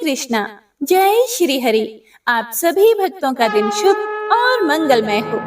कृष्णा। जय श्री हरि। आप सभी भक्तों का दिन शुभ और मंगलमय हो।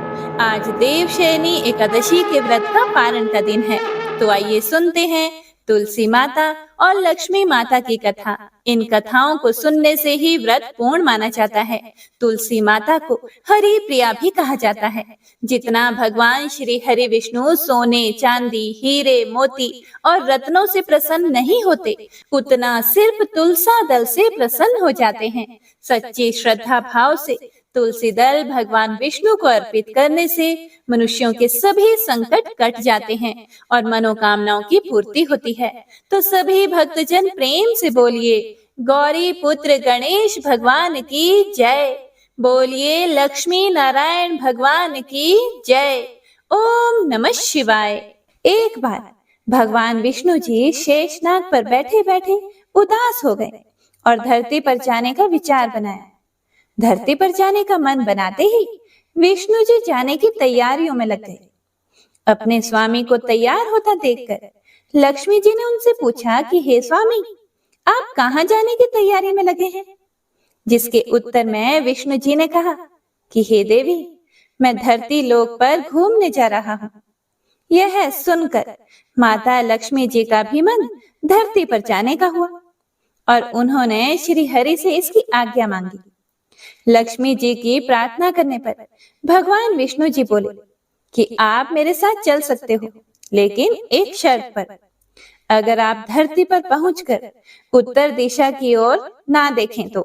आज देवशयनी एकादशी के व्रत का पारण का दिन है। तो आइए सुनते हैं तुलसी माता और लक्ष्मी माता की कथा। इन कथाओं को सुनने से ही व्रत पूर्ण माना जाता है। तुलसी माता को हरि प्रिया भी कहा जाता है। जितना भगवान श्री हरि विष्णु सोने, चांदी, हीरे, मोती और रत्नों से प्रसन्न नहीं होते, उतना सिर्फ तुलसा दल से प्रसन्न हो जाते हैं। सच्ची श्रद्धा भाव से तुलसी दल भगवान विष्णु को अर्पित करने से मनुष्यों के सभी संकट कट जाते हैं और मनोकामनाओं की पूर्ति होती है। तो सभी भक्तजन प्रेम से बोलिए, गौरी पुत्र गणेश भगवान की जय। बोलिए, लक्ष्मी नारायण भगवान की जय। ओम नमः शिवाय। एक बार भगवान विष्णु जी शेषनाग पर बैठे बैठे उदास हो गए और धरती पर जाने का विचार बनाया। धरती पर जाने का मन बनाते ही विष्णु जी जाने की तैयारियों में लग गए। अपने स्वामी को तैयार होता देखकर लक्ष्मी जी ने उनसे पूछा कि हे स्वामी, आप कहाँ जाने की तैयारी में लगे हैं? जिसके उत्तर में विष्णु जी ने कहा कि हे देवी, मैं धरती लोक पर घूमने जा रहा हूँ। यह सुनकर माता लक्ष्मी जी का भी मन धरती पर जाने का हुआ और उन्होंने श्री हरि से इसकी आज्ञा मांगी। लक्ष्मी जी की प्रार्थना करने पर भगवान विष्णु जी बोले कि आप मेरे साथ चल सकते हो, लेकिन एक शर्त पर। अगर आप धरती पर पहुंचकर उत्तर दिशा की ओर ना देखें तो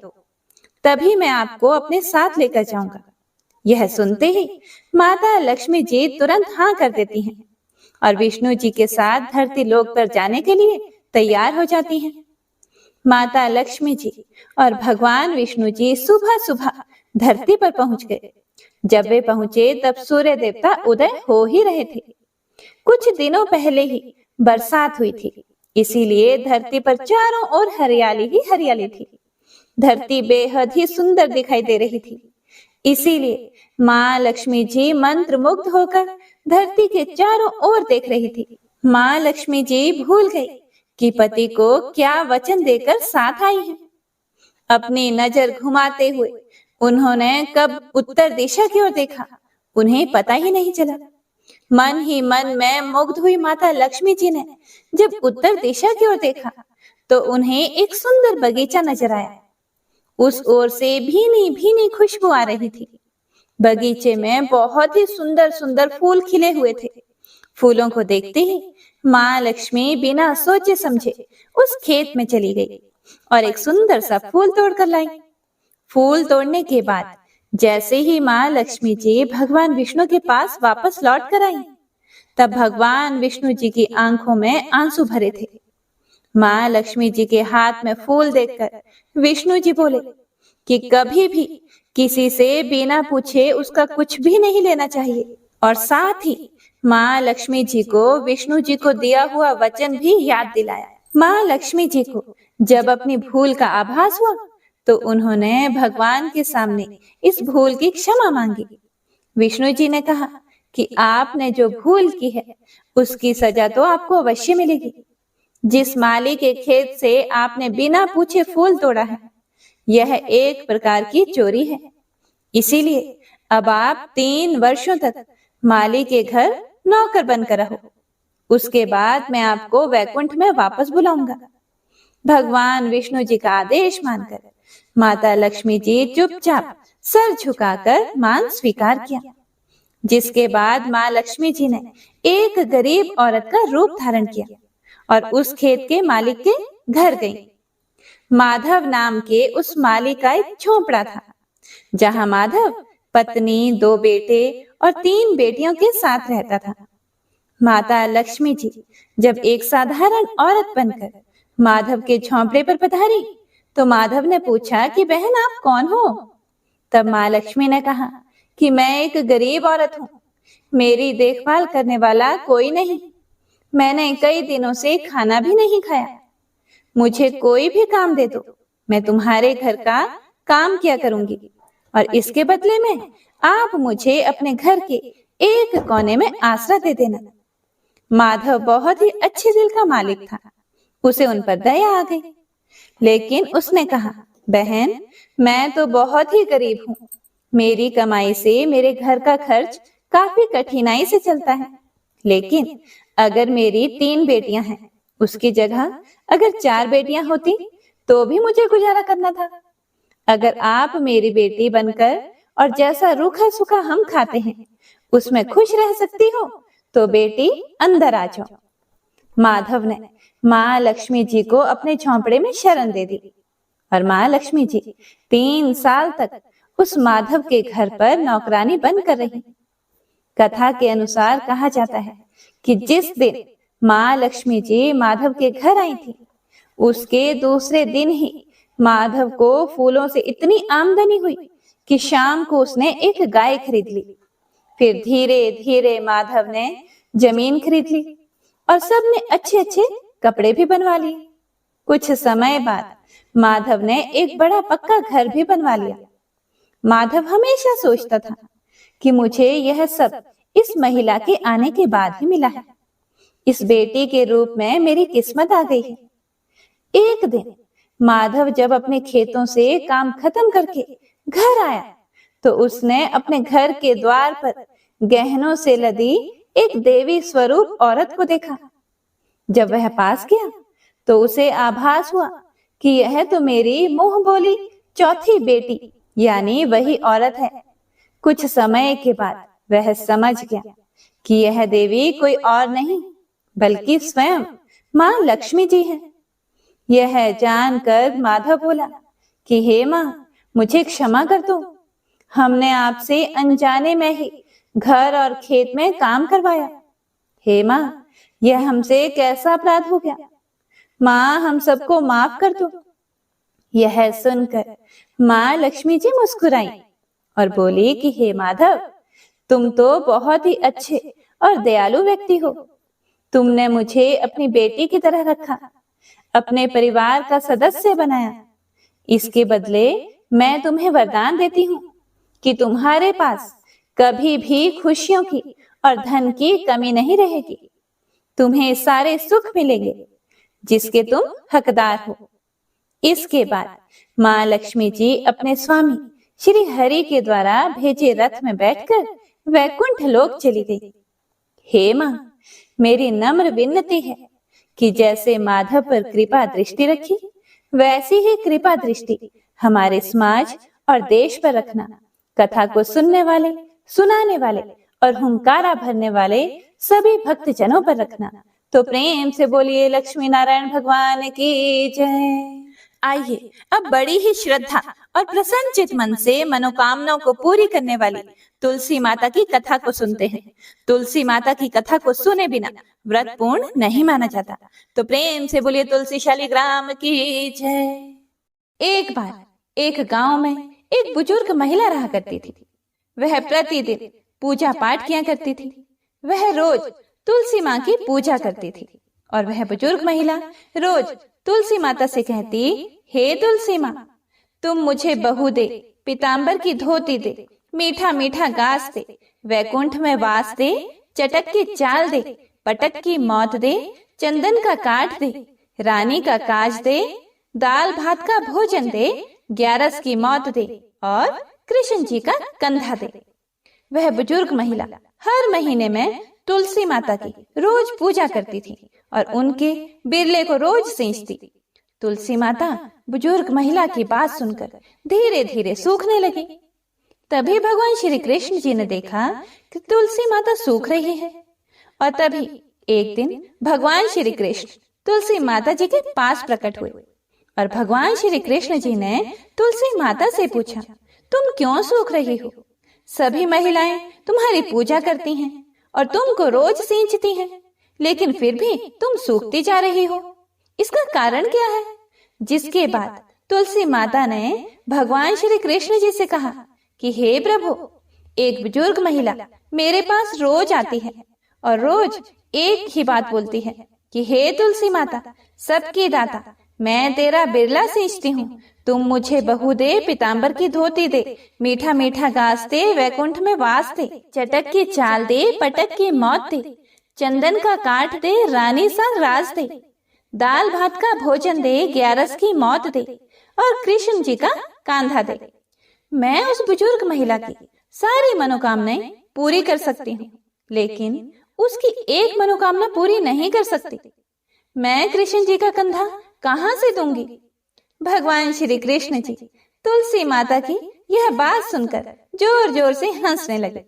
तभी मैं आपको अपने साथ लेकर जाऊंगा। यह सुनते ही माता लक्ष्मी जी तुरंत हाँ कर देती हैं और विष्णु जी के साथ धरती लोक पर जाने के लिए तैयार हो जाती हैं। माता लक्ष्मी जी और भगवान विष्णु जी सुबह सुबह धरती पर पहुंच गए। जब वे पहुंचे तब सूर्य देवता उदय हो ही रहे थे। कुछ दिनों पहले ही बरसात हुई थी, इसीलिए धरती पर चारों ओर हरियाली ही हरियाली थी। धरती बेहद ही सुंदर दिखाई दे रही थी। इसीलिए माँ लक्ष्मी जी मंत्र मुग्ध होकर धरती के चारों ओर देख रही थी। माँ लक्ष्मी जी भूल गई कि पति को क्या वचन देकर साथ आई है। अपनी नजर घुमाते हुए उन्होंने कब उत्तर दिशा की ओर देखा, उन्हें पता ही नहीं चला। मन ही मन में मुग्ध हुई माता लक्ष्मी जी ने जब उत्तर दिशा की ओर देखा तो उन्हें एक सुंदर बगीचा नजर आया। उस ओर से भीनी भीनी खुशबू आ रही थी। बगीचे में बहुत ही सुंदर सुंदर फूल खिले हुए थे। फूलों को देखते ही माँ लक्ष्मी बिना सोचे समझे उस खेत में चली गई और एक सुंदर सा फूल तोड़कर लाई। फूल तोड़ने के बाद जैसे ही माँ लक्ष्मी जी भगवान विष्णु के पास वापस लौट कर आई, तब भगवान विष्णु जी की आंखों में आंसू भरे थे। माँ लक्ष्मी जी के हाथ में फूल देखकर विष्णु जी बोले कि कभी भी किसी से बिना पूछे उसका कुछ भी नहीं लेना चाहिए, और साथ ही माँ लक्ष्मी जी को विष्णु जी को दिया हुआ वचन भी याद दिलाया। माँ लक्ष्मी जी को जब अपनी भूल का आभास हुआ तो उन्होंने भगवान के सामने इस भूल की क्षमा मांगी। विष्णु जी ने कहा कि आपने जो भूल की है उसकी सजा तो आपको अवश्य मिलेगी। जिस माली के खेत से आपने बिना पूछे फूल तोड़ा है, यह एक प्रकार की चोरी है। इसीलिए अब आप 3 वर्षों तक माली के घर नौकर बनकर रहो। उसके बाद मैं आपको वैकुंठ में वापस बुलाऊंगा। भगवान विष्णु जी का आदेश मानकर माता लक्ष्मी जी चुपचाप सर झुकाकर मान स्वीकार किया। जिसके बाद माँ लक्ष्मी जी ने एक गरीब औरत का रूप धारण किया और उस खेत के मालिक के घर गई। माधव नाम के उस माली का एक झोपड़ा था, जहां माधव पत्नी, 2 बेटे और 3 बेटियों के साथ रहता था। माता लक्ष्मी जी जब एक साधारण औरत बनकर माधव के झोंपड़े पर पधारी तो माधव ने पूछा कि बहन, आप कौन हो? तब माँ लक्ष्मी ने कहा कि मैं एक गरीब औरत हूँ, मेरी देखभाल करने वाला कोई नहीं। मैंने कई दिनों से खाना भी नहीं खाया। मुझे कोई भी काम दे दो, मैं तुम्हारे घर का काम किया करूंगी, और इसके बदले में आप मुझे अपने घर के एक कोने में आसरा दे देना। माधव बहुत ही अच्छे दिल का मालिक था। उसे उन पर दया आ गई, लेकिन उसने कहा बहन, मैं तो बहुत ही गरीब हूँ। मेरी कमाई से मेरे घर का खर्च काफी कठिनाई से चलता है। लेकिन अगर मेरी 3 बेटियां हैं, उसकी जगह अगर 4 बेटियां होती तो भी मुझे गुजारा करना था। अगर आप मेरी बेटी बनकर और जैसा रूखा सूखा हम खाते हैं उसमें खुश रह सकती हो तो बेटी अंदर आ जाओ। माधव ने माँ लक्ष्मी जी को अपने झोंपड़े में शरण दे दी और माँ लक्ष्मी जी 3 साल तक उस माधव के घर पर नौकरानी बनकर रही। कथा के अनुसार कहा जाता है कि जिस दिन माँ लक्ष्मी जी माधव के घर आई थी, उसके दूसरे दिन ही माधव को फूलों से इतनी आमदनी हुई कि शाम को उसने एक गाय खरीद ली। फिर धीरे धीरे माधव ने जमीन खरीद ली और सब ने अच्छे अच्छे कपड़े भी बनवा लिए। कुछ समय बाद माधव ने एक बड़ा पक्का घर भी बनवा लिया। माधव हमेशा सोचता था कि मुझे यह सब इस महिला के आने के बाद ही मिला है। इस बेटी के रूप में मेरी किस्मत आ गई है। एक दिन माधव जब अपने खेतों से काम खत्म करके घर आया तो उसने अपने घर के द्वार पर गहनों से लदी एक देवी स्वरूप औरत को देखा। जब वह पास गया तो उसे आभास हुआ कि यह तो मेरी मुंह बोली चौथी बेटी यानी वही औरत है। कुछ समय के बाद वह समझ गया कि यह देवी कोई और नहीं बल्कि स्वयं माँ लक्ष्मी जी है। यह जानकर माधव बोला कि हे माँ, मुझे क्षमा कर दो। हमने आपसे अनजाने में ही घर और खेत में काम करवाया। हे माँ, यह हमसे कैसा अपराध हो गया। माँ, हम सबको माफ कर दो। यह सुनकर माँ लक्ष्मी जी मुस्कुराई और बोली कि हे माधव, तुम तो बहुत ही अच्छे और दयालु व्यक्ति हो। तुमने मुझे अपनी बेटी की तरह रखा, अपने परिवार का सदस्य बनाया। इसके बदले मैं तुम्हें वरदान देती हूँ कि तुम्हारे पास कभी भी खुशियों की और धन की कमी नहीं रहेगी। तुम्हें सारे सुख मिलेंगे जिसके तुम हकदार हो। इसके बाद माँ लक्ष्मी जी अपने स्वामी श्री हरि के द्वारा भेजे रथ में बैठकर वैकुंठ लोक चली गई। हे माँ, मेरी नम्र विनती है कि जैसे माधव पर कृपा दृष्टि रखी वैसी ही कृपा दृष्टि हमारे समाज और देश पर रखना। कथा को सुनने वाले, सुनाने वाले और हुंकारा भरने वाले सभी भक्त जनों पर रखना। तो प्रेम से बोलिए लक्ष्मी नारायण भगवान की जय। आइए अब बड़ी ही श्रद्धा और प्रसन्नचित मन से मनोकामनाओं को पूरी करने वाली तुलसी माता की कथा को सुनते हैं। तुलसी माता की कथा को सुने बिना व्रत पूर्ण नहीं माना जाता। तो प्रेम से बोलिए तुलसी शालिग्राम की जय। एक बार एक गांव में एक बुजुर्ग महिला रहा करती थी। वह प्रतिदिन पूजा पाठ किया करती थी। वह रोज तुलसी माँ की पूजा करती थी और वह बुजुर्ग महिला रोज तुलसी माता से कहती, हे तुलसी माँ, तुम मुझे बहू दे, पीताम्बर की धोती दे, मीठा मीठा घास दे, वैकुंठ में वास दे, चटक की चाल दे, पटक की मौत दे, चंदन का काट दे, रानी का काज दे, दाल भात का भोजन दे, 11 की मौत दे और कृष्ण जी का कंधा दे। वह बुजुर्ग महिला हर महीने में तुलसी माता की रोज पूजा करती थी और उनके बिरले को रोज सींचती। तुलसी माता बुजुर्ग महिला की बात सुनकर धीरे धीरे सूखने लगी। तभी भगवान श्री कृष्ण जी ने देखा कि तुलसी माता सूख रही है और तभी एक दिन भगवान श्री कृष्ण तुलसी माता जी के पास प्रकट हुए और भगवान श्री कृष्ण जी ने तुलसी माता से पूछा, तुम क्यों सूख रही हो? सभी महिलाएं तुम्हारी पूजा करती हैं और तुमको रोज सींचती हैं, लेकिन फिर भी तुम सूखती जा रही हो। इसका कारण क्या है? जिसके बाद तुलसी माता ने भगवान श्री कृष्ण जी से कहा कि हे प्रभु, एक बुजुर्ग महिला मेरे पास रोज आती है और रोज एक ही बात बोलती है कि हे तुलसी माता, सबकी दाता, मैं तेरा बिरला सींचती हूँ, तुम मुझे बहू दे, पीताम्बर की धोती दे, मीठा मीठा घास दे, वैकुंठ में वास दे, चटक की चाल दे, पटक की मौत दे, चंदन का काट दे, रानी सा राज दे, दाल भात का भोजन दे, ग्यारस की मौत दे और कृष्ण जी का कांधा दे। मैं उस बुजुर्ग महिला की सारी मनोकामनाएं पूरी कर सकती हूँ, लेकिन उसकी एक मनोकामना पूरी नहीं कर सकती। मैं कृष्ण जी का कंधा कहाँ से दूंगी? भगवान श्री कृष्ण जी तुलसी माता की यह बात सुनकर जोर जोर से हंसने लगे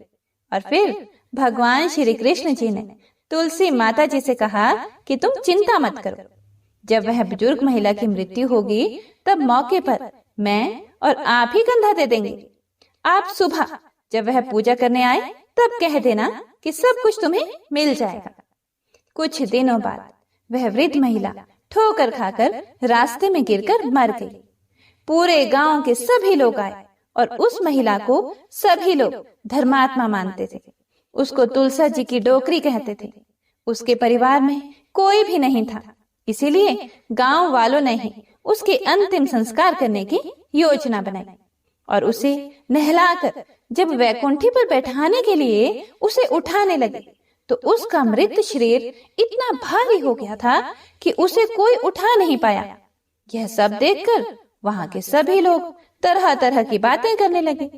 और फिर भगवान श्री कृष्ण जी ने तुलसी माता जी से कहा कि तुम चिंता मत करो। जब वह बुजुर्ग महिला की मृत्यु होगी तब मौके पर मैं और आप ही कंधा दे देंगे। आप सुबह जब वह पूजा करने आए तब कह देना कि सब कुछ तुम्हें मिल जाएगा। कुछ दिनों बाद वह वृद्ध महिला ठोकर खाकर रास्ते में गिरकर मर गई। पूरे गांव के सभी लोग आए और उस महिला को सभी लोग धर्मात्मा मानते थे। उसको तुलसा जी की डोकरी कहते थे। उसके परिवार में कोई भी नहीं था, इसीलिए गांव वालों ने ही उसके अंतिम संस्कार करने की योजना बनाई और उसे नहलाकर जब वैकुंठी पर बैठाने के लिए उसे उठाने लगे तो उसका मृत शरीर इतना भारी हो गया था कि उसे कोई उठा नहीं पाया। यह सब देखकर वहां के सभी लोग तरह तरह की बातें करने लगे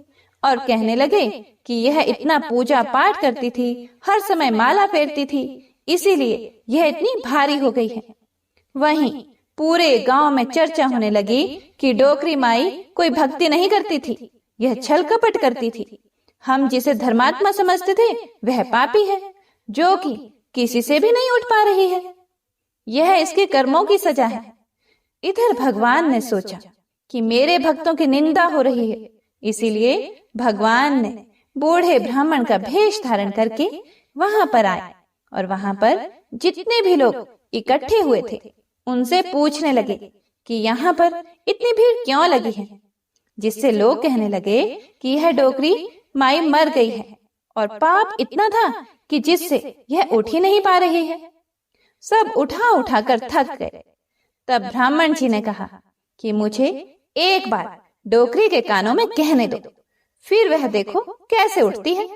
और कहने लगे कि यह इतना पूजा पाठ करती थी, हर समय माला फेरती थी, इसीलिए यह इतनी भारी हो गई है। वहीं पूरे गांव में चर्चा होने लगी कि डोकरी माई कोई भक्ति नहीं करती थी, यह छल कपट करती थी। हम जिसे धर्मात्मा समझते थे वह पापी है, जो कि किसी से भी नहीं उठ पा रही है। यह इसके कर्मों की सजा है। इधर भगवान ने सोचा कि मेरे भक्तों की निंदा हो रही है, इसीलिए भगवान ने बूढ़े ब्राह्मण का भेष धारण करके वहां पर आए और वहां पर जितने भी लोग इकट्ठे हुए थे उनसे पूछने लगे कि यहाँ पर इतनी भीड़ क्यों लगी है, जिससे लोग कहने लगे कि यह डोकरी माई मर गई है और पाप इतना था कि जिससे यह उठ ही नहीं पा रही है। सब उठा उठा कर थक गए। तब ब्राह्मण जी ने कहा कि मुझे एक बार डोकरी के कानों में कहने दो, फिर वह देखो कैसे उठती है।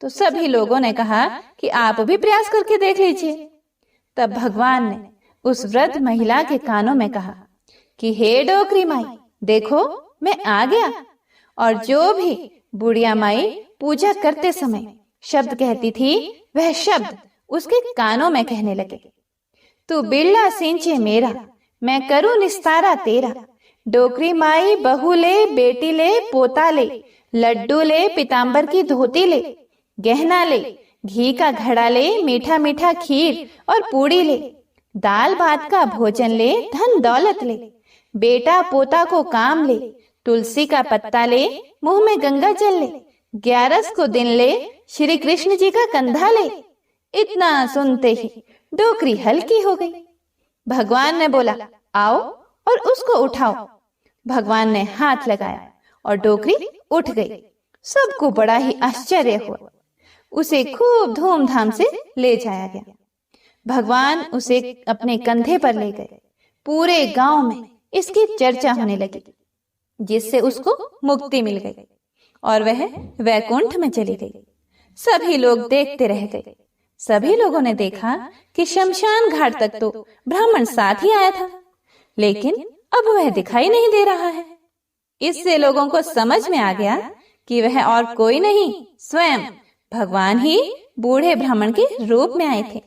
तो सभी लोगों ने कहा कि आप भी प्रयास करके देख लीजिए। तब भगवान ने उस वृद्ध महिला के कानों में कहा कि हे डोकरी माई, देखो मैं आ गया। और जो भी बुढ़िया माई पूजा करते समय शब्द कहती थी वह शब्द उसके कानों में कहने लगे, तू बिरला सिंचे मेरा, मैं करूं निस्तारा तेरा। डोकरी माई बहू ले, बेटी ले, पोता ले, लड्डू ले, पीताम्बर की धोती ले, गहना ले, घी का घड़ा ले, मीठा मीठा खीर और पूड़ी ले, दाल भात का भोजन ले, धन दौलत ले, बेटा पोता को काम ले, तुलसी का पत्ता ले, मुंह में गंगा जल ले, 11 को दिन ले, श्री कृष्ण जी का कंधा ले। इतना सुनते ही डोकरी हल्की हो गई। भगवान ने बोला, आओ और उसको उठाओ। भगवान ने हाथ लगाया और डोकरी उठ गई। सबको बड़ा ही आश्चर्य हुआ। उसे खूब धूमधाम से ले जाया गया। भगवान उसे अपने कंधे पर ले गए। पूरे गांव में इसकी चर्चा होने लगी, जिससे उसको मुक्ति मिल गई और वह वैकुंठ में चली गई। सभी लोग देखते रह गए। सभी लोगों ने देखा कि शमशान घाट तक तो ब्राह्मण साथ ही आया था, लेकिन अब वह दिखाई नहीं दे रहा है। इससे लोगों को समझ में आ गया कि वह और कोई नहीं, स्वयं भगवान ही बूढ़े ब्राह्मण के रूप में आए थे।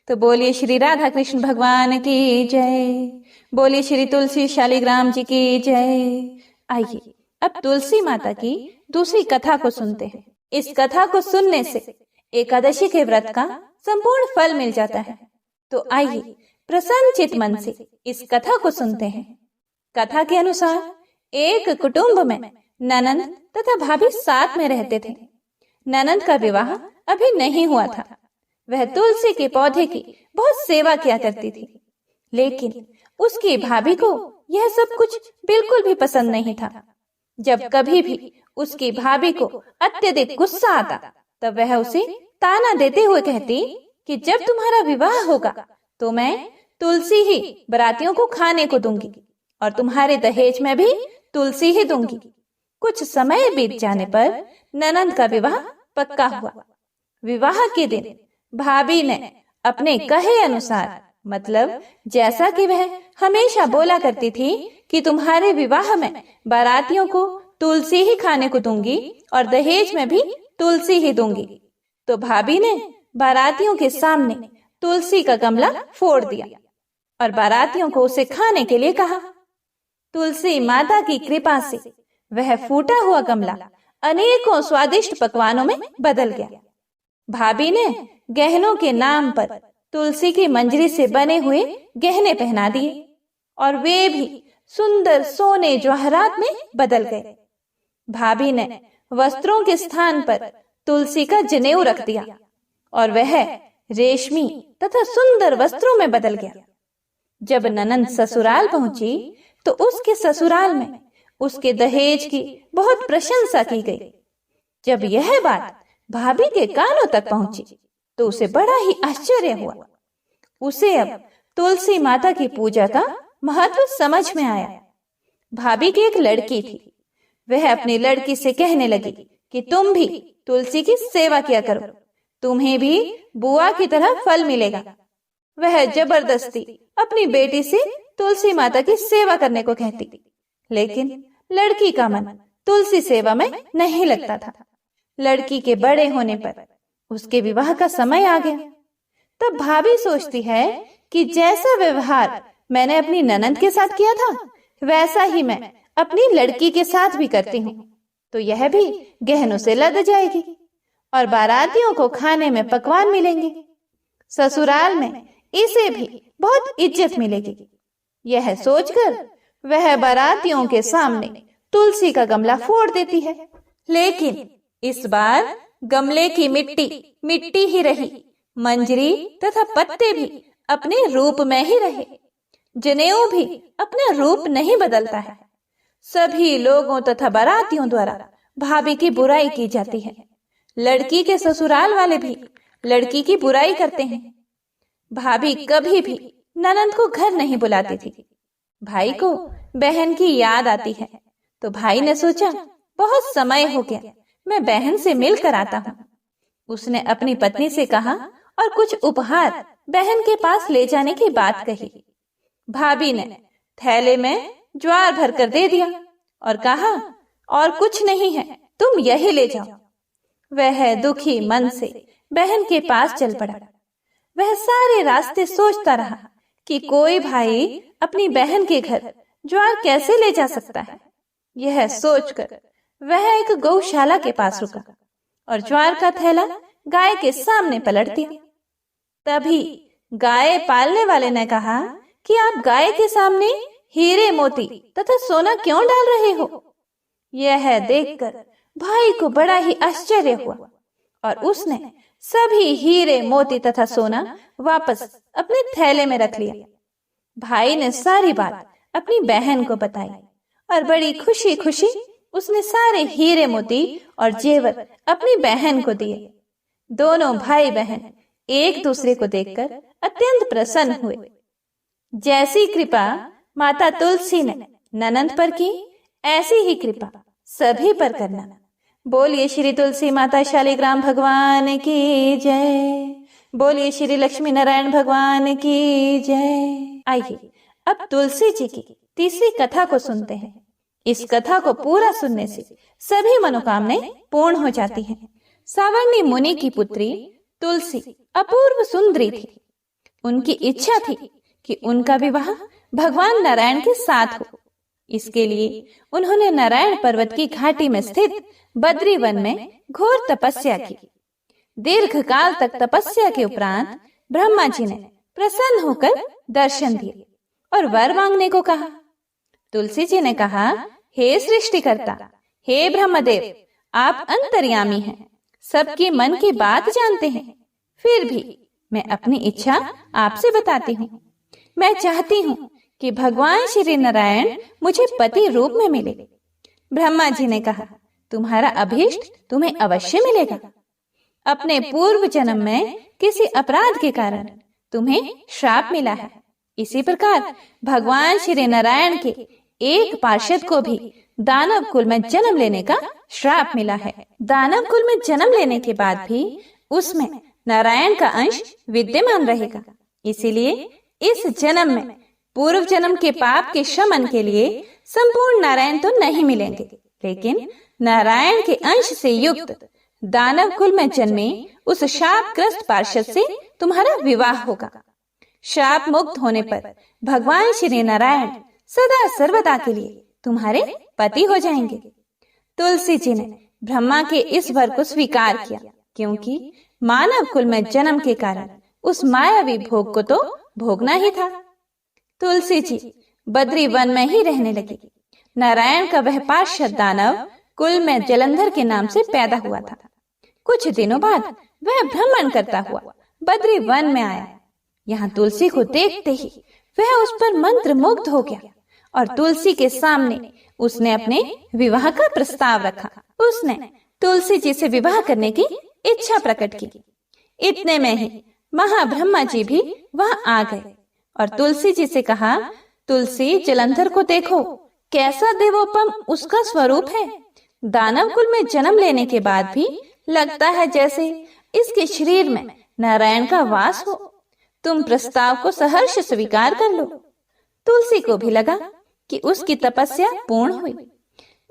तो बोलिए श्री राधा कृष्ण भगवान की जय, बोलिए श्री तुलसी शालिग्राम जी की जय। आइए अब तुलसी माता की दूसरी कथा को सुनते हैं। इस कथा को सुनने से एकादशी के व्रत का संपूर्ण फल मिल जाता है। तो आइए प्रसन्नचित मन से इस कथा को सुनते हैं। कथा के अनुसार एक कुटुंब में ननंद तथा भाभी साथ में रहते थे। ननंद का विवाह अभी नहीं हुआ था। वह तुलसी के पौधे की बहुत सेवा किया करती थी, लेकिन उसकी भाभी को यह सब कुछ बिल्कुल भी पसंद नहीं था। जब कभी भी उसकी भाभी को अत्यधिक गुस्सा आता तब वह उसे ताना देते हुए कहती कि जब तुम्हारा विवाह होगा तो मैं तुलसी ही बरातियों को खाने को दूंगी और तुम्हारे दहेज में भी तुलसी ही दूंगी। कुछ समय बीत जाने पर ननंद का विवाह पक्का हुआ। विवाह के दिन भाभी ने अपने कहे अनुसार मतलब जैसा कि वह हमेशा बोला करती थी कि तुम्हारे विवाह में बारातियों को तुलसी ही खाने को दूंगी और दहेज में भी तुलसी ही दूंगी। तो भाभी ने बारातियों के सामने तुलसी का गमला फोड़ दिया और बारातियों को उसे खाने के लिए कहा। तुलसी माता की कृपा से वह फूटा हुआ गमला अनेकों स्वादिष्ट पकवानों में बदल गया। भाभी ने गहनों के नाम पर तुलसी की मंजरी से बने हुए गहने पहना दिए और वे भी सुंदर सोने जवाहरात में बदल गए। भाभी ने वस्त्रों के स्थान पर तुलसी का जनेऊ रख दिया और वह रेशमी तथा सुंदर वस्त्रों में बदल गया। जब ननंद ससुराल पहुंची तो उसके ससुराल में उसके दहेज की बहुत प्रशंसा की गई। जब यह बात भाभी के कानों तक पहुंची तो उसे बड़ा ही आश्चर्य हुआ। उसे अब तुलसी माता की पूजा का महत्व समझ में आया। भाभी की एक लड़की थी। वह अपनी लड़की से कहने लगी कि तुम भी तुलसी की सेवा किया करो, तुम्हें भी बुआ की तरह फल मिलेगा। वह जबरदस्ती अपनी बेटी से तुलसी माता की सेवा करने को कहती, लेकिन लड़की का मन तुलसी सेवा में नहीं लगता था। लड़की के बड़े होने पर उसके विवाह का समय आ गया। तब भाभी सोचती है कि जैसा व्यवहार मैंने अपनी ननंद के साथ किया था वैसा ही मैं अपनी लड़की के साथ भी करती हूँ, तो यह भी गहनों से लद जाएगी और बारातियों को खाने में पकवान मिलेंगे। ससुराल में इसे भी बहुत इज्जत मिलेगी। यह सोचकर वह बारातियों के सामने तुलसी का गमला फोड़ देती है, लेकिन इस बार गमले की मिट्टी मिट्टी ही रही, मंजरी तथा पत्ते भी अपने रूप में ही रहे। जनेऊ भी अपना रूप नहीं बदलता है। सभी लोगों तथा बारातियों द्वारा भाभी की बुराई की जाती है। लड़की के ससुराल वाले भी लड़की की बुराई करते हैं। भाभी कभी भी ननंद को घर नहीं बुलाती थी। भाई को बहन की याद आती है तो भाई ने सोचा बहुत समय हो गया, मैं बहन से मिलकर आता हूँ। उसने अपनी पत्नी से कहा और कुछ उपहार बहन के पास ले जाने की बात कही। भाभी ने थैले में ज्वार भर कर दे दिया और कहा और कुछ नहीं है, तुम यही ले जाओ। वह दुखी मन से बहन के पास चल पड़ा। वह सारे रास्ते सोचता रहा कि कोई भाई अपनी बहन के घर ज्वार कैसे ले जा सकता है। यह सोचकर वह एक गौशाला के पास रुका और ज्वार का थैला गाय के सामने पलट दिया। तभी गाय पालने वाले ने कहा कि आप गाय के सामने हीरे मोती तथा सोना क्यों डाल रहे हो? यह देखकर भाई को बड़ा ही आश्चर्य हुआ और उसने सभी हीरे मोती तथा सोना वापस अपने थैले में रख लिया। भाई ने सारी बात अपनी बहन को बताई और बड़ी खुशी खुशी उसने सारे हीरे मोती और जेवर अपनी बहन को दिए। दोनों भाई बहन एक दूसरे को देखकर अत्यंत प्रसन्न हुए। जैसी कृपा माता तुलसी ने ननंद पर की, ऐसी ही कृपा सभी पर करना। बोलिए श्री तुलसी माता शालिग्राम भगवान की जय। बोलिए श्री लक्ष्मी नारायण भगवान की जय। आइए अब तुलसी जी की तीसरी कथा को सुनते हैं। इस कथा को पूरा सुनने से सभी मनोकामनाएं पूर्ण हो जाती हैं। सावर्णी मुनि की पुत्री तुलसी अपूर्व सुंदरी थी। उनकी इच्छा थी कि उनका विवाह भगवान नारायण के साथ हो। इसके लिए उन्होंने नारायण पर्वत की घाटी में स्थित बद्री वन में घोर तपस्या की। दीर्घ काल तक तपस्या के उपरांत ब्रह्मा जी ने प्रसन्न होकर दर्शन दिए और वर मांगने को कहा। तुलसी जी ने कहा, हे सृष्टिकर्ता, हे ब्रह्मदेव, आप अंतर्यामी हैं, सबके मन की बात जानते हैं। फिर भी मैं अपनी इच्छा आपसे बताती हूँ। मैं चाहती हूँ कि भगवान श्री नारायण मुझे पति रूप में मिले। ब्रह्मा जी ने कहा, तुम्हारा अभीष्ट तुम्हें अवश्य मिलेगा। अपने पूर्व जन्म में किसी अपराध के कारण तुम्हें श्राप मिला है। इसी प्रकार भगवान श्री नारायण के एक पार्षद को भी दानव कुल में जन्म लेने का श्राप मिला है। दानव कुल में जन्म लेने के बाद भी उसमें नारायण का अंश विद्यमान रहेगा। इसीलिए इस जन्म में पूर्व जन्म के पाप के शमन के लिए संपूर्ण नारायण तो नहीं मिलेंगे, लेकिन नारायण के अंश से युक्त दानव कुल में जन्मे उस शापग्रस्त पार्षद से तुम्हारा विवाह होगा। शाप मुक्त होने पर भगवान श्री नारायण सदा सर्वदा के लिए तुम्हारे पति हो जाएंगे। तुलसी जी ने ब्रह्मा के इस वर को स्वीकार किया, क्योंकि मानव कुल में जन्म के कारण उस मायावी भोग को तो भोगना ही था। तुलसी जी बद्री वन में ही रहने लगी। नारायण का वह पार्षद दानव कुल में जलंधर के नाम से पैदा हुआ था। कुछ दिनों बाद वह भ्रमण करता हुआ बद्री वन में आया। यहाँ तुलसी को देखते ही वह उस पर मंत्र मुग्ध हो गया और तुलसी के सामने उसने अपने विवाह का प्रस्ताव रखा। उसने तुलसी जी से विवाह करने की इच्छा प्रकट की। इतने में ही महाब्रह्मा जी भी वहां आ गए और तुलसी जी से कहा, तुलसी, जलंधर को देखो, कैसा देवोपम उसका स्वरूप है। दानव कुल में जन्म लेने के बाद भी लगता है जैसे इसके शरीर में नारायण का वास हो। तुम प्रस्ताव को सहर्ष स्वीकार कर लो। तुलसी को भी लगा कि उसकी तपस्या पूर्ण हुई,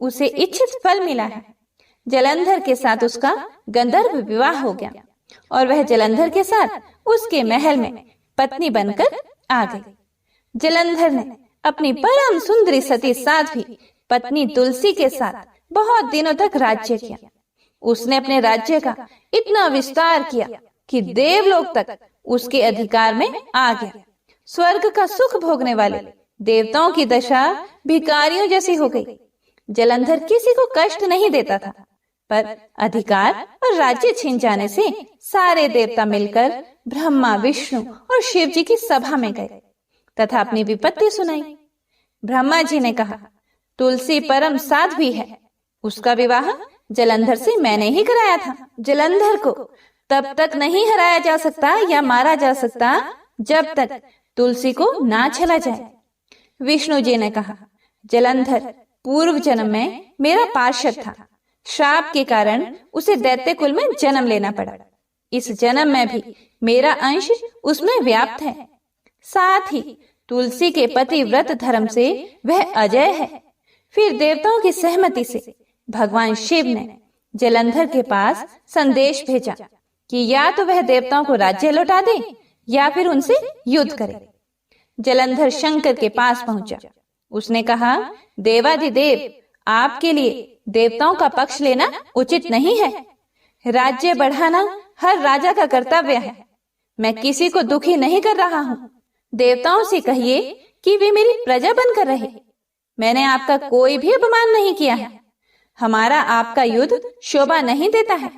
उसे इच्छित फल मिला है। जलंधर के साथ उसका गंधर्व विवाह हो गया और वह जलंधर के साथ उसके महल में पत्नी बनकर आ गई। जलंधर ने अपनी परम सुंदरी सती साध्वी पत्नी तुलसी के साथ बहुत दिनों तक राज्य किया। उसने अपने राज्य का इतना विस्तार किया कि देवलोक तक उसके अधिकार में आ गया। स्वर्ग का सुख भोगने वाले देवताओं की दशा भिखारियों जैसी हो गई। जलंधर किसी को कष्ट नहीं देता था, पर अधिकार और राज्य छिन जाने से सारे देवता मिलकर ब्रह्मा, विष्णु और शिव जी की सभा में गए तथा अपनी विपत्ति सुनाई। ब्रह्मा जी ने कहा, तुलसी परम साध्वी है, उसका विवाह जलंधर से मैंने ही कराया था। जलंधर को तब तक नहीं हराया जा सकता या मारा जा सकता जब तक तुलसी को ना छला जाए। विष्णु जी ने कहा, जलंधर पूर्व जन्म में मेरा पार्षद था। श्राप के कारण उसे दैत्य कुल में जन्म लेना पड़ा। इस जन्म में भी मेरा अंश उसमें व्याप्त है। साथ ही तुलसी के पतिव्रत धर्म से वह अजय है। फिर देवताओं की सहमति से भगवान शिव ने जलंधर के पास संदेश भेजा कि या तो वह देवताओं को राज्य लौटा दे या फिर उनसे युद्ध करे। जलंधर शंकर के पास पहुंचा। उसने कहा, देवाधिदेव, आपके लिए देवताओं का पक्ष लेना उचित नहीं है। राज्य बढ़ाना हर राजा का कर्तव्य है। मैं किसी को दुखी नहीं कर रहा हूँ। देवताओं से कहिए कि वे मेरी प्रजा बनकर रहे। मैंने आपका कोई भी अपमान नहीं किया है। हमारा आपका युद्ध शोभा नहीं देता है।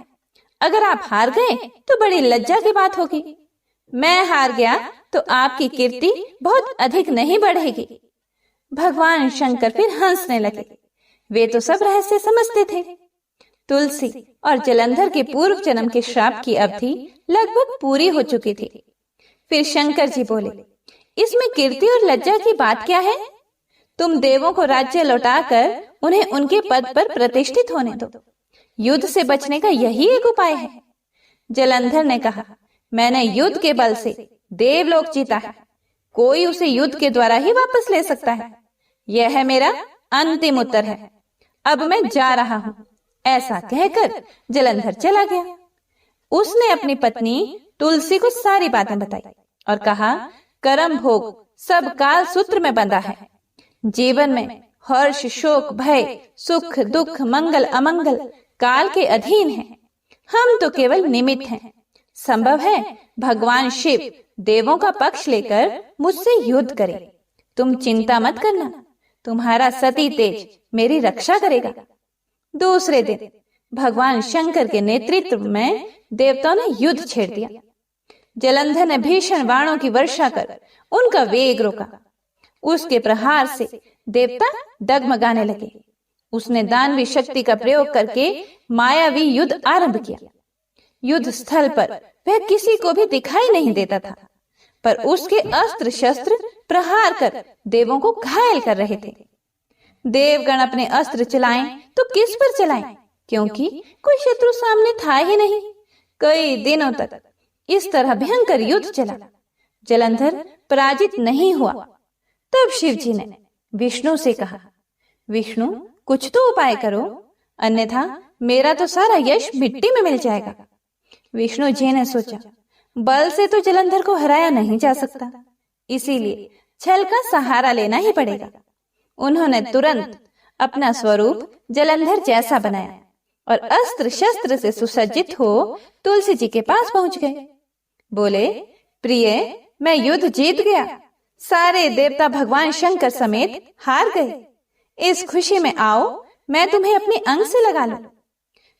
अगर आप हार गए तो बड़ी लज्जा की बात होगी। मैं हार गया तो आपकी कीर्ति बहुत अधिक नहीं बढ़ेगी। भगवान शंकर फिर हंसने लगे। वे तो सब रहस्य समझते थे। तुलसी और जलंधर के पूर्व जन्म के श्राप की अवधि लगभग पूरी हो चुकी थी। फिर शंकर जी बोले, इसमें कीर्ति और लज्जा की बात क्या है? तुम देवों को राज्य लौटाकर उन्हें उनके पद पर प्रतिष्ठित होने दो। युद्ध से बचने का यही एक उपाय है। जलंधर ने कहा, मैंने युद्ध के बल से देवलोक जीता है। कोई उसे युद्ध के द्वारा ही वापस ले सकता है। यह है मेरा अंतिम उत्तर है। अब मैं जा रहा हूँ। ऐसा कहकर जलंधर चला गया। उसने अपनी पत्नी तुलसी को सारी बातें बताई और कहा, कर्म भोग सब काल सूत्र में बंधा है। जीवन में हर्ष, शोक, भय, सुख, दुख, मंगल, अमंगल काल के अधीन है। हम तो केवल निमित्त हैं। संभव है भगवान शिव देवों का पक्ष लेकर मुझसे युद्ध करे। तुम चिंता मत करना, तुम्हारा सती तेज मेरी रक्षा करेगा। दूसरे दिन भगवान शंकर के नेतृत्व में देवताओं ने युद्ध छेड़ दिया। जलंधर ने भीषण बाणों की वर्षा कर उनका वेग रोका। उसके प्रहार से देवता डगमगाने लगे। उसने दानवी शक्ति का प्रयोग करके मायावी युद्ध आरंभ किया। युद्ध स्थल पर वह किसी को भी दिखाई नहीं देता था, पर उसके अस्त्र शस्त्र प्रहार कर देवों को घायल कर रहे थे। देवगण अपने अस्त्र चलाएं तो किस पर चलाएं, क्योंकि कोई शत्रु सामने था ही नहीं। कई दिनों तक इस तरह भयंकर युद्ध चला। जलंधर पराजित नहीं हुआ। तब शिव जी ने विष्णु से कहा, विष्णु कुछ तो उपाय करो, अन्यथा मेरा तो सारा यश मिट्टी में मिल जाएगा। विष्णु जी ने सोचा, बल से तो जलंधर को हराया नहीं जा सकता, इसीलिए छल का सहारा लेना ही पड़ेगा। उन्होंने तुरंत अपना स्वरूप जलंधर जैसा बनाया और अस्त्र शस्त्र से सुसज्जित हो तुलसी जी के पास पहुंच गए। बोले, प्रिय, मैं युद्ध जीत गया, सारे देवता भगवान शंकर समेत हार गए। इस खुशी में आओ, मैं तुम्हें अपने अंग से लगा लूं।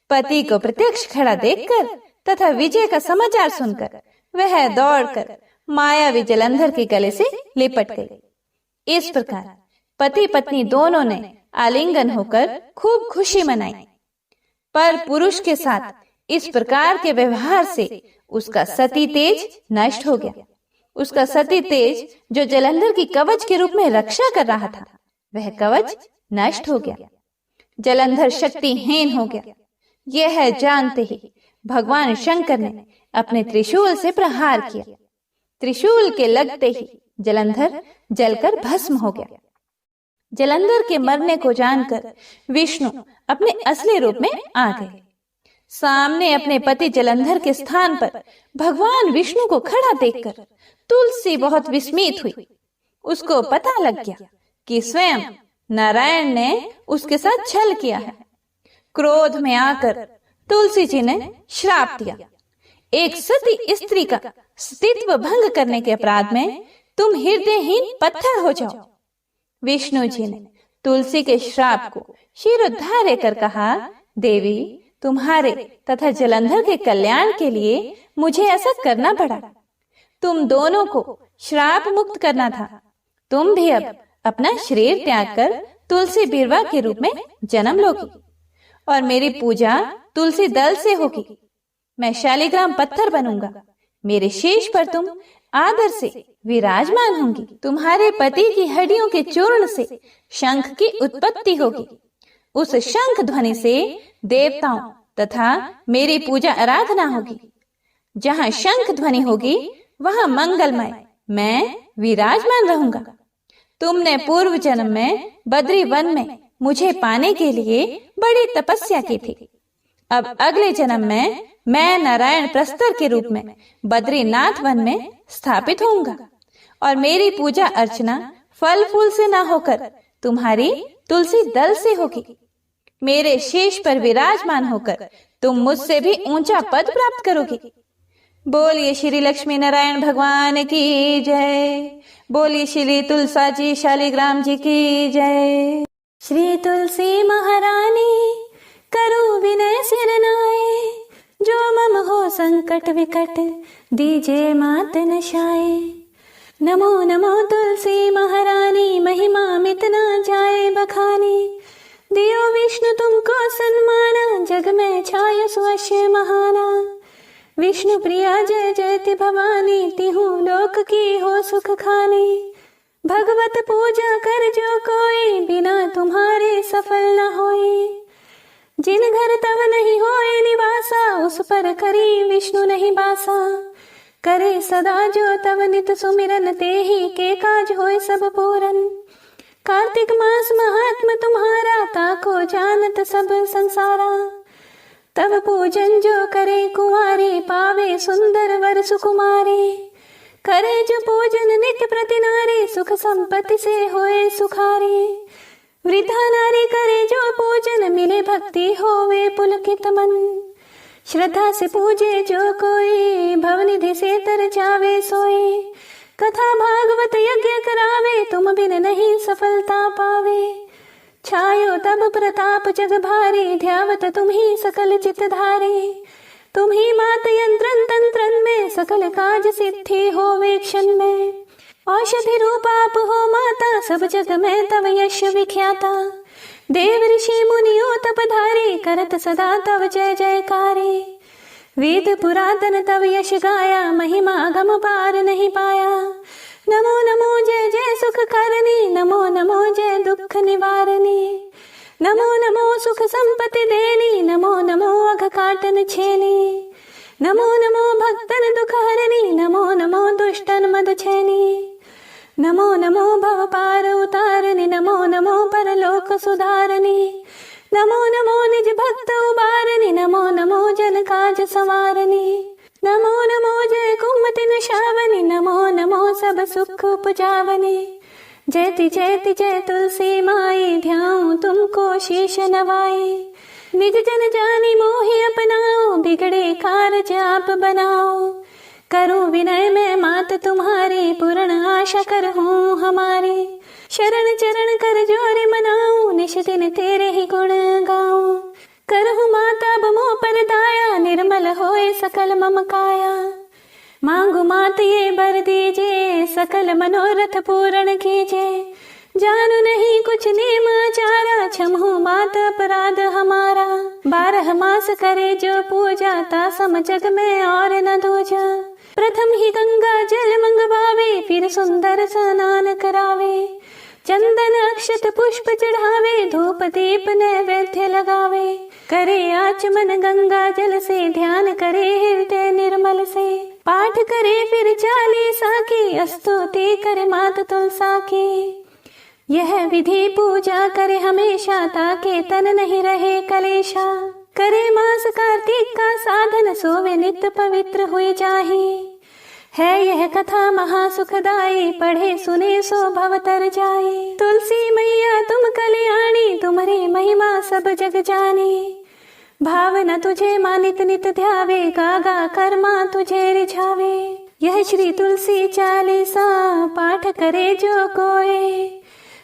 पति को प्रत्यक्ष खड़ा देखकर तथा विजय का समाचार सुनकर वह दौड़कर मायावी जलंधर के गले से लिपट गई। इस प्रकार पति पत्नी दोनों ने आलिंगन होकर खूब खुशी मनाई। पर पुरुष के साथ इस प्रकार के व्यवहार से उसका सती तेज नष्ट हो गया। उसका सती तेज जो जलंधर की कवच के रूप में रक्षा कर रहा था, वह कवच नष्ट हो गया। जलंधर शक्तिहीन हो गया। यह जानते ही भगवान शंकर ने अपने त्रिशूल से प्रहार किया। त्रिशूल के लगते ही जलंधर जलकर भस्म हो गया। जलंधर के मरने को जानकर विष्णु अपने असली रूप में आ गए। सामने अपने पति जलंधर के स्थान पर भगवान विष्णु को खड़ा देखकर तुलसी बहुत विस्मित हुई। उसको पता लग गया कि स्वयं नारायण ने उसके साथ छल किया है। क्रोध में आकर तुलसी जी ने श्राप दिया, एक सती स्त्री का अस्तित्व भंग करने के अपराध में तुम हृदयहीन पत्थर हो जाओ। विष्णु जी ने तुलसी के श्राप को शिरोधार्य कर कहा, देवी, तुम्हारे तथा जलंधर के कल्याण के लिए मुझे ऐसा करना पड़ा। तुम दोनों को श्राप मुक्त करना था। तुम भी अब अपना शरीर त्याग कर तुलसी बिरवा के रूप में जन्म लोगी और मेरी पूजा तुलसी दल से होगी। मैं शालिग्राम पत्थर बनूंगा। मेरे शीश पर तुम आदर से विराजमान होंगी। तुम्हारे पति की हड्डियों के चूर्ण से शंख की उत्पत्ति होगी। उस शंख ध्वनि से देवताओं तथा मेरी पूजा आराधना होगी। जहाँ शंख ध्वनि होगी वहाँ मंगलमय मैं विराजमान रहूंगा। तुमने पूर्व जन्म में बद्री वन में मुझे पाने के लिए बड़ी तपस्या की थी। अब अगले जन्म में मैं नारायण प्रस्तर के रूप में बद्रीनाथ वन में स्थापित होऊंगा और मेरी पूजा अर्चना फल फूल से ना होकर तुम्हारी तुलसी दल से होगी। मेरे शीश पर विराजमान होकर तुम मुझसे भी ऊंचा पद प्राप्त करोगी। बोलिए श्री लक्ष्मी नारायण भगवान की जय। बोलिए श्री तुलसा जी शालिग्राम जी की जय। श्री तुलसी महारानी करो विनय सिर नाए, जो मम हो संकट विकट दीजे मात नशाए। नमो नमो तुलसी महारानी, महिमा मित ना जाए बखानी। दियो विष्णु तुमको सन्माना, जग में छाय सुअश्य महाना। विष्णु प्रिया जय जयति भवानी, तिहु लोक की हो सुख खानी। भगवत पूजा कर जो कोई, बिना तुम्हारे सफल न होई। जिन घर तव नहीं होए निवासा, उस पर करी विष्णु नहीं बासा। करे सदा जो तव नित सुमिरन, ते ही के काज होए सब पूरन। कार्तिक मास महात्म तुम्हारा, ताको जानत सब संसारा। तब पूजन जो करे कुंवारी, पावे सुंदर वर सुकुमारी। करे जो पूजन नित्य प्रति नारी, सुख संपत्ति से होए सुखारी। वृद्धा नारी करे जो पूजन, मिले भक्ति होवे पुलकित मन। श्रद्धा से पूजे जो कोई, भवनिधि से तर जावे सोए। कथा भागवत यज्ञ करावे, तुम बिन नहीं सफलता पावे। छायो तब प्रताप जग भारी, ध्यावत तुम ही सकल चित धारे। तुम ही मात यंत्रन तंत्रन में, सकल काज सिद्धि होवे क्षण में। औषधि रूप आप हो माता, सब जग में तव यश विख्याता। देव ऋषि मुनियो तपधारी, करत सदा तव जय जयकारे। वेद पुरातन तव यश गाया, महिमा अगम पार नहीं पाया। नमो नमो जय जय सुख करनी, नमो नमो जय दुख निवारनी। नमो नमो सुख संपत्ति देनी, नमो नमो अघ काटन छेनी। नमो नमो भक्तन दुखहरणी, नमो नमो दुष्टन मदछैनी, नमो नमो भव पार उतारनी, नमो नमो परलोक सुधारनी, नमो नमो निज भक्त उबारनी, नमो नमो जन काज संवारनी, नमो नमो जय कुमति निशावनी, नमो नमो सब सुख उपजावनी। जयति जयति जय तुलसी माई, ध्याऊं तुमको शीश नवाई, निज जन जानी मोहि अपनाओ, बिगड़े कारज आप बनाओ। करूं विनय में मात तुम्हारी, पूर्ण आशा कर हूँ हमारी, शरण चरण कर जोर मनाऊं, निश दिन तेरे ही गुण गाऊं। करहु माता बमो पर दाया, निर्मल होए सकल मम काया, मांगु मात ये बर दीजे, सकल मनोरथ पूर्ण कीजे। जानू नहीं कुछ नेम आचारा, क्षमहु मात अपराध हमारा, 12 मास करे जो पूजा, ता सम जग में और न दूजा। प्रथम ही गंगा जल मंगवावे, फिर सुंदर स्नान करावे, चंदन अक्षत पुष्प चढ़ावे, धूप दीप नैवेद्य लगावे। करे आचमन गंगा जल से, ध्यान करे हृदय निर्मल से, पाठ करे फिर चालीसा की, स्तुति करे मात तुलसा की। यह विधि पूजा करे हमेशा, ताके तन नहीं रहे कलेशा। करे मास कार्तिक का साधन, सोवे नित्य पवित्र हुए जाहि। है यह कथा महासुखदाई, पढ़े सुने सो भव तर जाए। तुलसी मैया तुम कल्याणी, तुम्हारी महिमा सब जग जानी। भावना तुझे मानित नित ध्यावे, गागा कर्मा तुझे रिझावे। यह श्री तुलसी चालीसा, पाठ करे जो कोय,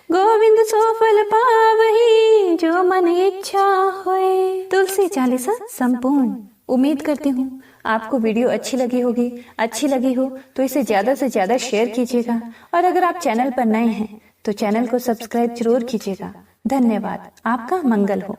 गोविंद सो फल पावही, जो मन इच्छा होए। तुलसी चालीसा संपूर्ण। उम्मीद करती हूँ आपको वीडियो अच्छी लगी होगी। अच्छी लगी हो तो इसे ज्यादा से ज्यादा शेयर कीजिएगा, और अगर आप चैनल पर नए हैं तो चैनल को सब्सक्राइब जरूर कीजिएगा। धन्यवाद। आपका मंगल हो।